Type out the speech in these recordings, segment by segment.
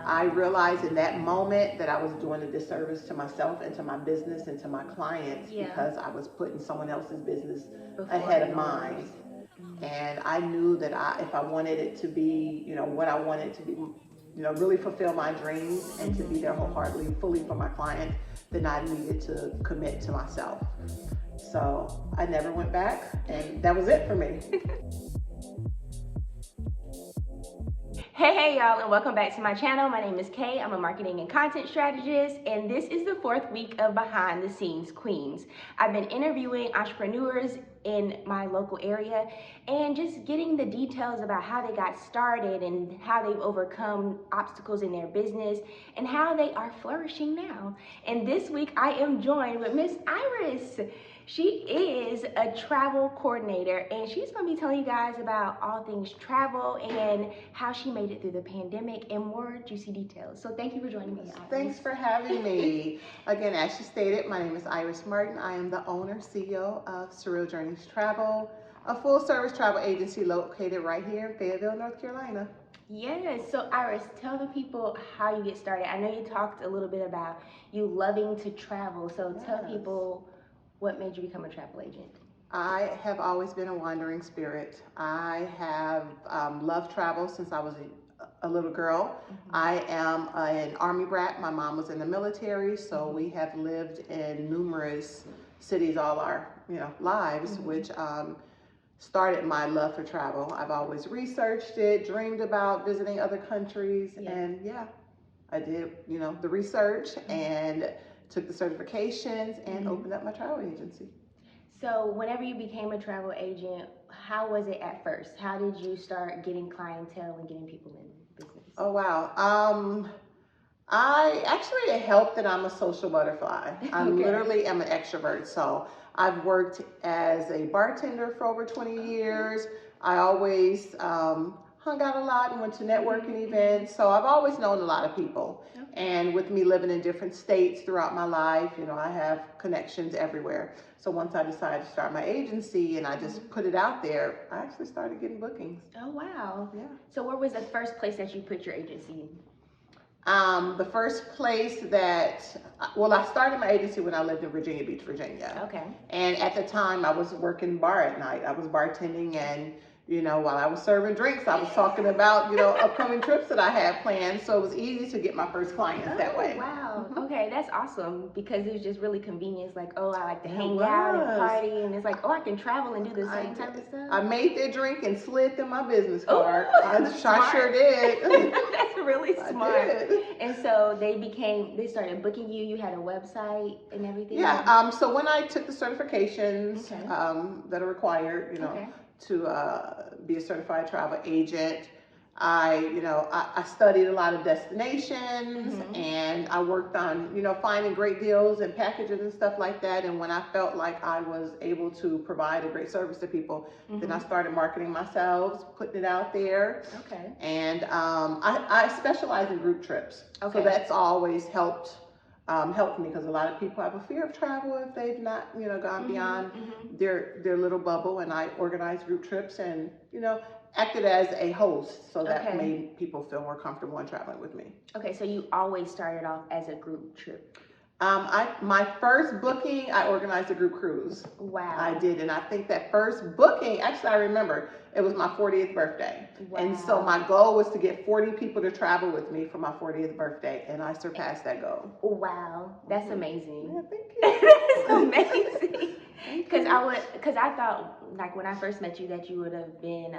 I realized in that moment that I was doing a disservice to myself and to my business and to my clients because I was putting someone else's business ahead of mine. And I knew that if I wanted it to be, what I wanted to be, really fulfill my dreams and to be there wholeheartedly, fully for my clients, then I needed to commit to myself. So I never went back, and that was it for me. Hey y'all, and welcome back to my channel. My name is Kay. I'm a marketing and content strategist, and this is the 4th week of Behind the Scenes Queens. I've been interviewing entrepreneurs in my local area and just getting the details about how they got started and how they've overcome obstacles in their business and how they are flourishing now. And this week I am joined with Miss Iris. She is a travel coordinator, and she's going to be telling you guys about all things travel and how she made it through the pandemic and more juicy details. So thank you for joining me, Iris. Thanks for having me. Again, as she stated, my name is Iris Martin. I am the owner, CEO of Surreal Travel, a full-service travel agency located right here in Fayetteville, North Carolina. Yes, so Iris, tell the people how you get started. I know you talked a little bit about you loving to travel, so tell people what made you become a travel agent? I have always been a wandering spirit. I have loved travel since I was a little girl. I am an Army brat. My mom was in the military, so we have lived in numerous cities all our lives, which started my love for travel. I've always researched it, dreamed about visiting other countries, and I did the research and took the certifications and opened up my travel agency. So whenever you became a travel agent, how was it at first? How did you start getting clientele and getting people in business? Oh, wow. It helped that I'm a social butterfly. I literally am an extrovert. So I've worked as a bartender for over 20 years. I always hung out a lot and went to networking events. So I've always known a lot of people. And with me living in different states throughout my life, I have connections everywhere. So once I decided to start my agency and I just put it out there, I actually started getting bookings. Oh, wow. Yeah. So where was the first place that you put your agency in? The first place that, I started my agency when I lived in Virginia Beach, Virginia. Okay. And at the time I was working bar at night. I was bartending, and while I was serving drinks, I was talking about, upcoming trips that I had planned. So it was easy to get my first clients that way. Wow. Okay, that's awesome, because it was just really convenient. It's like, oh, I like to hang out and party, and it's like, oh, I can travel and do the same type of stuff. I made their drink and slid them my business card. Ooh, I sure did. That's really smart. I did. And so they started booking you. You had a website and everything. Yeah. So when I took the certifications that are required, to be a certified travel agent, I studied a lot of destinations, and I worked on, finding great deals and packages and stuff like that. And when I felt like I was able to provide a great service to people, then I started marketing myself, putting it out there. Okay. And I specialize in group trips. Okay. So that's always helped me, because a lot of people have a fear of travel if they've not, gone beyond their little bubble. And I organized group trips and, acted as a host, so that made people feel more comfortable in traveling with me. Okay, so you always started off as a group trip. My first booking, I organized a group cruise. Wow. I did, and I think that first booking, actually I remember, it was my 40th birthday. Wow. And so my goal was to get 40 people to travel with me for my 40th birthday, and I surpassed that goal. Wow, that's amazing. Yeah, thank you. That's amazing. Because I thought, like, when I first met you, that you would have been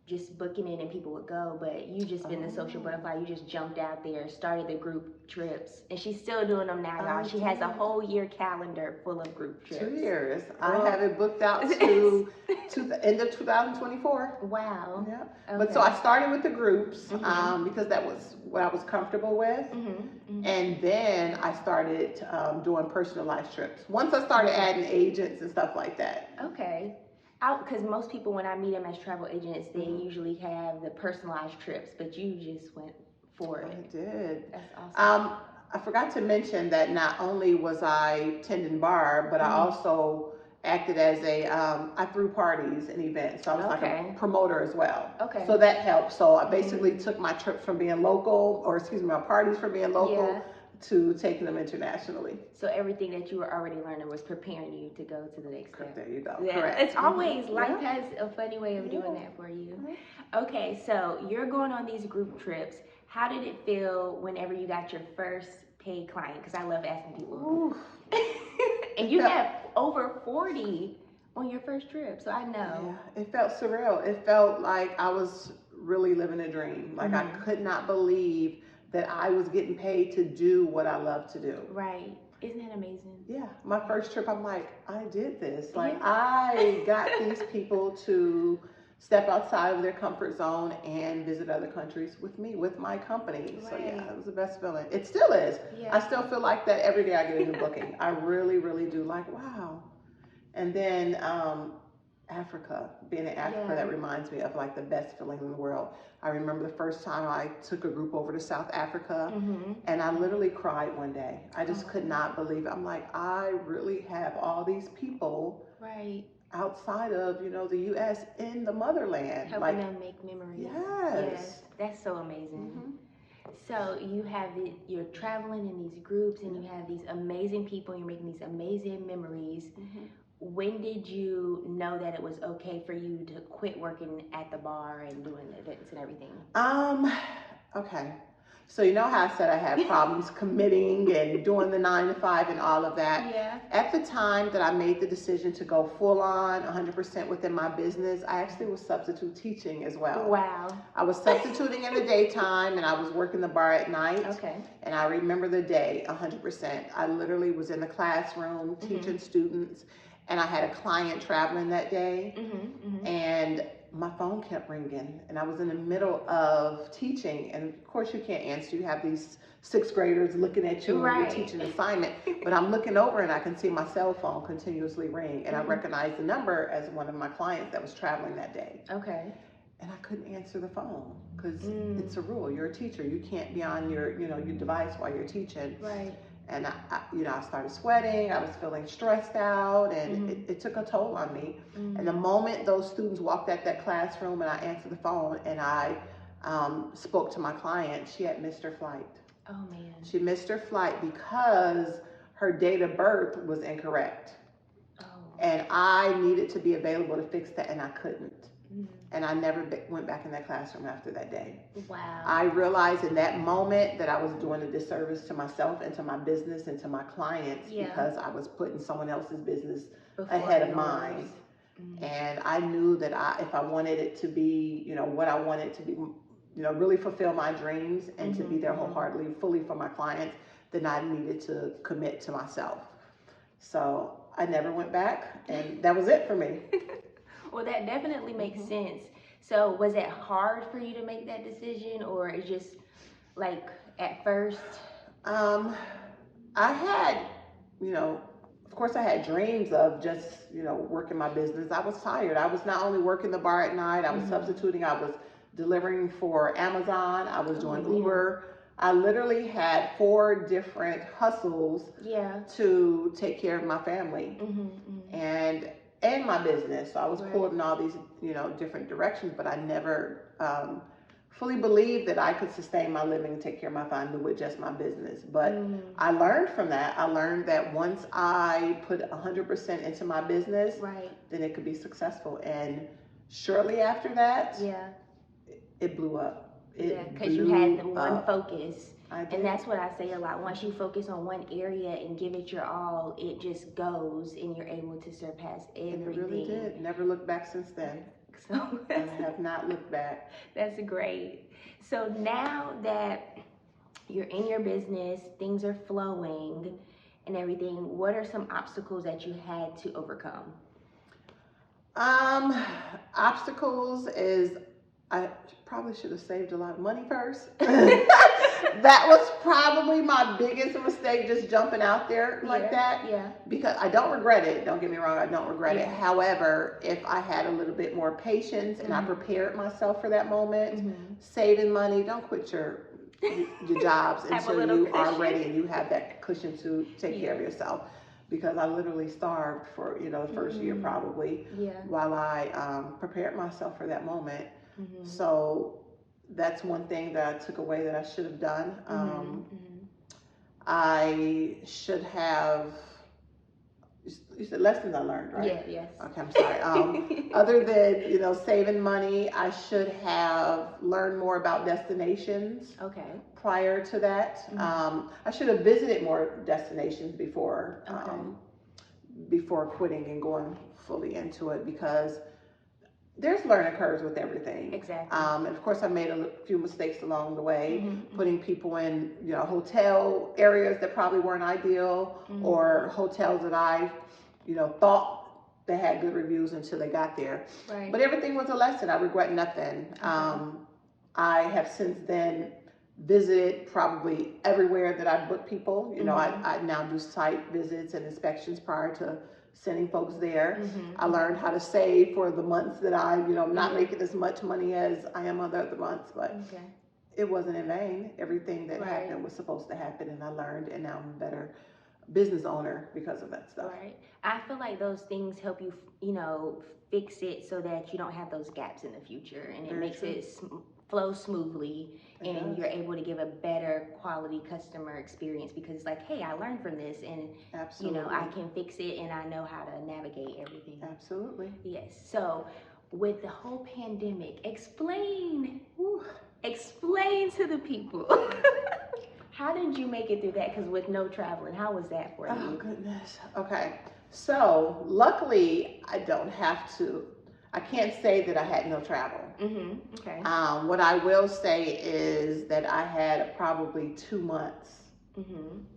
just booking it and people would go, but you just been the social butterfly. You just jumped out there, started the group trips, and she's still doing them now, y'all. She has a whole year calendar full of group trips. 2 years. I have it booked out to the end of 2024. Wow. Yeah. Okay. But so I started with the groups because that was what I was comfortable with. And then I started doing personalized trips. Once I started adding agents and stuff like that. Okay. Because most people, when I meet them as travel agents, they usually have the personalized trips, but you just went for it. I did. That's awesome. I forgot to mention that not only was I tending bar, but I also acted as I threw parties and events. So I was like a promoter as well. Okay. So that helped. So I basically took my trips from being local, or excuse me, my parties from being local to taking them internationally. So everything that you were already learning was preparing you to go to the next step. There you go. Yeah. Correct. It's always, life has a funny way of doing that for you. Okay, so you're going on these group trips. How did it feel whenever you got your first paid client? Because I love asking people. And you have over 40 on your first trip, so I know. Yeah, it felt surreal. It felt like I was really living a dream. Like I could not believe that I was getting paid to do what I love to do. Right. Isn't that amazing? Yeah. My first trip, I'm like, I did this. Like I got these people to step outside of their comfort zone and visit other countries with me, with my company. So yeah, it was the best feeling. It still is. I still feel like that every day I get a new booking. I really, really do. Like, wow. And then Africa, being in Africa, that reminds me of like the best feeling in the world. I remember the first time I took a group over to South Africa and I literally cried one day. I just could not believe it. I'm like, I really have all these people outside of, you know, the U.S. in the motherland. Helping them make memories. Yes. That's so amazing. So you have you're traveling in these groups and you have these amazing people and you're making these amazing memories. When did you know that it was okay for you to quit working at the bar and doing events and everything? Okay. So you know how I said I had problems committing and doing the 9 to 5 and all of that? Yeah. At the time that I made the decision to go full on 100% within my business, I actually was substitute teaching as well. Wow. I was substituting in the daytime and I was working the bar at night. Okay. And I remember the day 100%. I literally was in the classroom teaching students and I had a client traveling that day and my phone kept ringing and I was in the middle of teaching and of course you can't answer. You have these 6th graders looking at you and you're teaching an assignment, but I'm looking over and I can see my cell phone continuously ring and I recognized the number as one of my clients that was traveling that day. Okay. And I couldn't answer the phone because it's a rule. You're a teacher. You can't be on your, you know, your device while you're teaching. Right. And I started sweating. I was feeling stressed out, and it took a toll on me. And the moment those students walked out that classroom, and I answered the phone, and I spoke to my client, she had missed her flight. Oh man. She missed her flight because her date of birth was incorrect. Oh. And I needed to be available to fix that, and I couldn't. And I never went back in that classroom after that day. Wow. I realized in that moment that I was doing a disservice to myself and to my business and to my clients because I was putting someone else's business ahead of mine. And I knew that if I wanted it to be, you know, what I wanted to be, you know, really fulfill my dreams and to be there wholeheartedly, fully for my clients, then I needed to commit to myself. So I never went back, and that was it for me. Well, that definitely makes sense. So was it hard for you to make that decision, or it's just like at first? I had, you know, of course I had dreams of just, you know, working my business. I was tired. I was not only working the bar at night, I was substituting, I was delivering for Amazon, I was doing Uber. I literally had 4 different hustles to take care of my family. And my business. So I was pulled in all these, you know, different directions, but I never fully believed that I could sustain my living and take care of my family with just my business. But I learned from that. I learned that once I put 100% into my business, then it could be successful. And shortly after that, it blew up. Because you had the one focus. And that's what I say a lot. Once you focus on one area and give it your all, it just goes and you're able to surpass everything. And it really did. Never looked back since then. So I have not looked back. That's great. So now that you're in your business, things are flowing and everything, what are some obstacles that you had to overcome? Obstacles is I probably should have saved a lot of money first. That was probably my biggest mistake, just jumping out there like that. Yeah. Because I don't regret it. Don't get me wrong, I don't regret it. However, if I had a little bit more patience and I prepared myself for that moment, saving money, don't quit your jobs until you are ready and you have that cushion to take care of yourself. because I literally starved for, you know, the first year probably, while I prepared myself for that moment. So that's one thing that I took away that I should have done. I should have, you said lessons I learned, right? Yeah, yes. Okay, I'm sorry. Other than, you know, saving money, I should have learned more about destinations. Okay. Prior to that, I should have visited more destinations before, before quitting and going fully into it, because there's learning curves with everything. Exactly. And of course, I made a few mistakes along the way, putting people in, you know, hotel areas that probably weren't ideal, or hotels that I, you know, thought they had good reviews until they got there. Right. But everything was a lesson. I regret nothing. I have since then visited probably everywhere that I book people. You know, I now do site visits and inspections prior to sending folks there. I learned how to save for the months that I, you know, not making as much money as I am other months, but it wasn't in vain. Everything that happened was supposed to happen, and I learned, and now I'm a better business owner because of that stuff. Right. I feel like those things help you, you know, fix it so that you don't have those gaps in the future, and it makes it flow smoothly, and you're able to give a better quality customer experience, because it's like, hey, I learned from this, and you know, I can fix it, and I know how to navigate everything. Absolutely. Yes. So with the whole pandemic, explain to the people. How did you make it through that? Because with no traveling, how was that for you? Oh, goodness. Okay. So luckily, I don't have to. I can't say that I had no travel. Okay. What I will say is that I had probably 2 months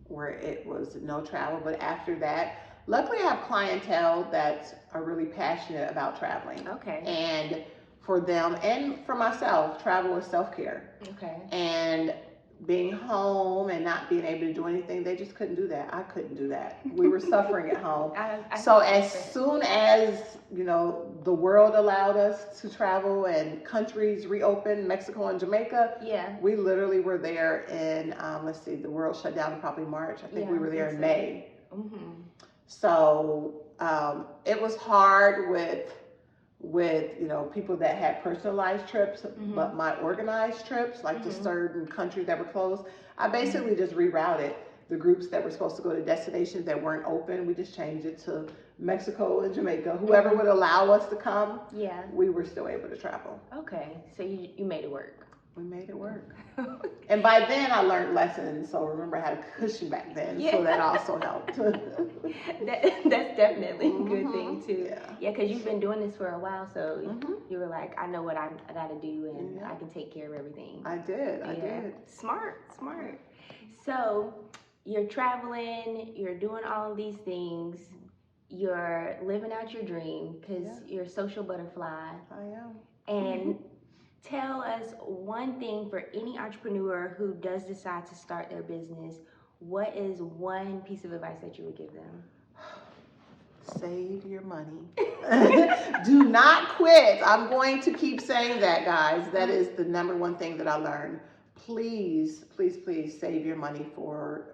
where it was no travel. But after that, luckily, I have clientele that are really passionate about traveling. Okay. And for them and for myself, travel is self-care. Okay. And being home and not being able to do anything, they just couldn't do that. I couldn't do that. We were suffering at home. So as soon as, you know, the world allowed us to travel and countries reopened, Mexico and Jamaica, we literally were there in, let's see, the world shut down in probably March. I think we were there in May. So it was hard with you know, people that had personalized trips, but my organized trips, like to certain countries that were closed, I basically just rerouted the groups that were supposed to go to destinations that weren't open. We just changed it to Mexico and Jamaica. Whoever would allow us to come, we were still able to travel. Okay, so you made it work. We made it work. And by then I learned lessons, so remember I had a cushion back then, so that also helped. That's definitely a good thing too. Yeah, because you've been doing this for a while, so you were like, I know what I got to do, and I can take care of everything. I did. Smart. So you're traveling, you're doing all of these things, you're living out your dream, because you're a social butterfly. I am. And tell us one thing for any entrepreneur who does decide to start their business. What is one piece of advice that you would give them? Save your money. Do not quit. I'm going to keep saying that, guys. That is the number one thing that I learned. Please, please, please save your money for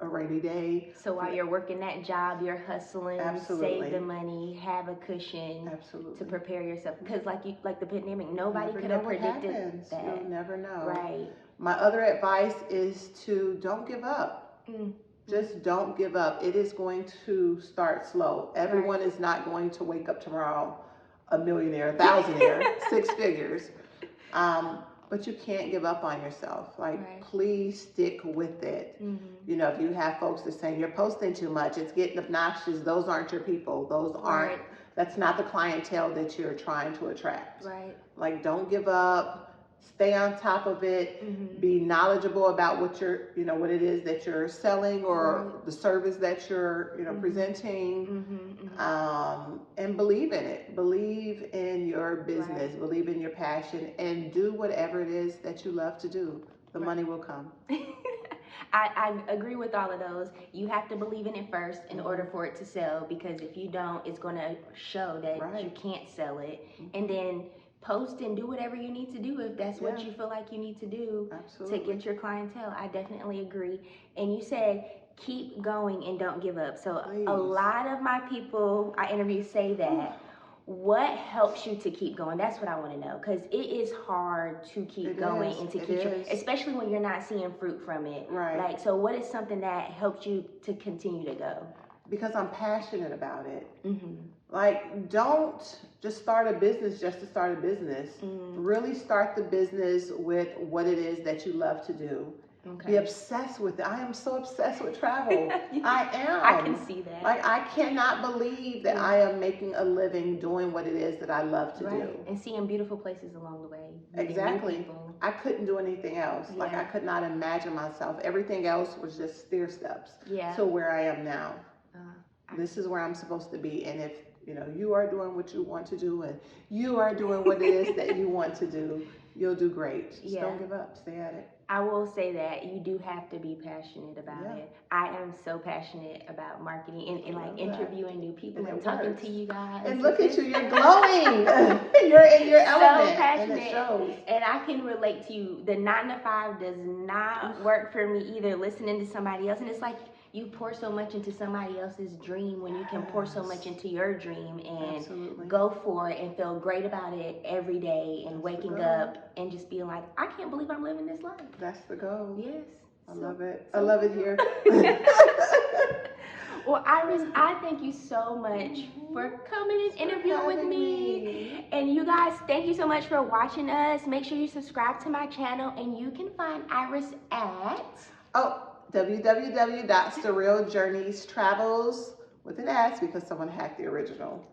a rainy day. So while you're working that job, you're hustling, save the money, have a cushion to prepare yourself. Because like the pandemic, nobody could have predicted that. You'll never know. Right. My other advice is to don't give up. Just don't give up. It is going to start slow. Everyone is not going to wake up tomorrow a millionaire, a thousandaire, 6 figures. But you can't give up on yourself. Like, please stick with it. You know, if you have folks that say you're posting too much, it's getting obnoxious, those aren't your people. Those aren't, that's not the clientele that you're trying to attract. Like, don't give up. Stay on top of it. Be knowledgeable about what you're, you know, what it is that you're selling or the service that you're, you know, presenting. And believe in it. Believe in your business. Believe in your passion, and do whatever it is that you love to do. The money will come. I agree with all of those. You have to believe in it first in order for it to sell, because if you don't, it's going to show that you can't sell it. And then post and do whatever you need to do if that's what you feel like you need to do to get your clientele. I definitely agree. And you said keep going and don't give up. So Please. a lot of my people I interview say that. What helps you to keep going? That's what I want to know, because it is hard to keep going and to keep, especially when you're not seeing fruit from it. Right. Like, so what is something that helps you to continue to go? Because I'm passionate about it. Mm-hmm. Like, don't just start a business just to start a business. Really start the business with what it is that you love to do. Okay. Be obsessed with it. I am so obsessed with travel. I am. I can see that. Like, I cannot believe that I am making a living doing what it is that I love to do. And seeing beautiful places along the way. Exactly. I couldn't do anything else. Like, I could not imagine myself. Everything else was just stair steps to where I am now. This is where I'm supposed to be. And if you are doing what you want to do, and you are doing what it is that you want to do, you'll do great. Just don't give up. Stay at it. I will say that you do have to be passionate about it. I am so passionate about marketing and like interviewing new people and talking to you guys. And look at you, you're glowing. You're in your element. So passionate. And it shows. And I can relate to you. The 9 to 5 does not work for me either, listening to somebody else. And it's like, you pour so much into somebody else's dream when you can pour so much into your dream and go for it and feel great about it every day and waking up and just being like, I can't believe I'm living this life. That's the goal. Yes. I love it. I love it here. Well, Iris, I thank you so much for coming and interviewing with me. And you guys, thank you so much for watching us. Make sure you subscribe to my channel, and you can find Iris at www.surrealjourneystravels with an S, because someone hacked the original.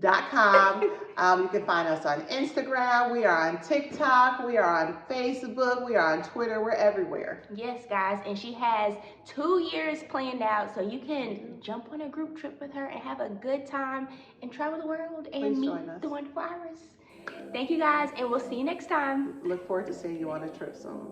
.com. You can find us on Instagram. We are on TikTok. We are on Facebook. We are on Twitter. We're everywhere. Yes, guys. And she has 2 years planned out, so you can jump on a group trip with her and have a good time and travel the world and meet the wonderful Iris. Thank you, guys, and we'll see you next time. Look forward to seeing you on a trip soon.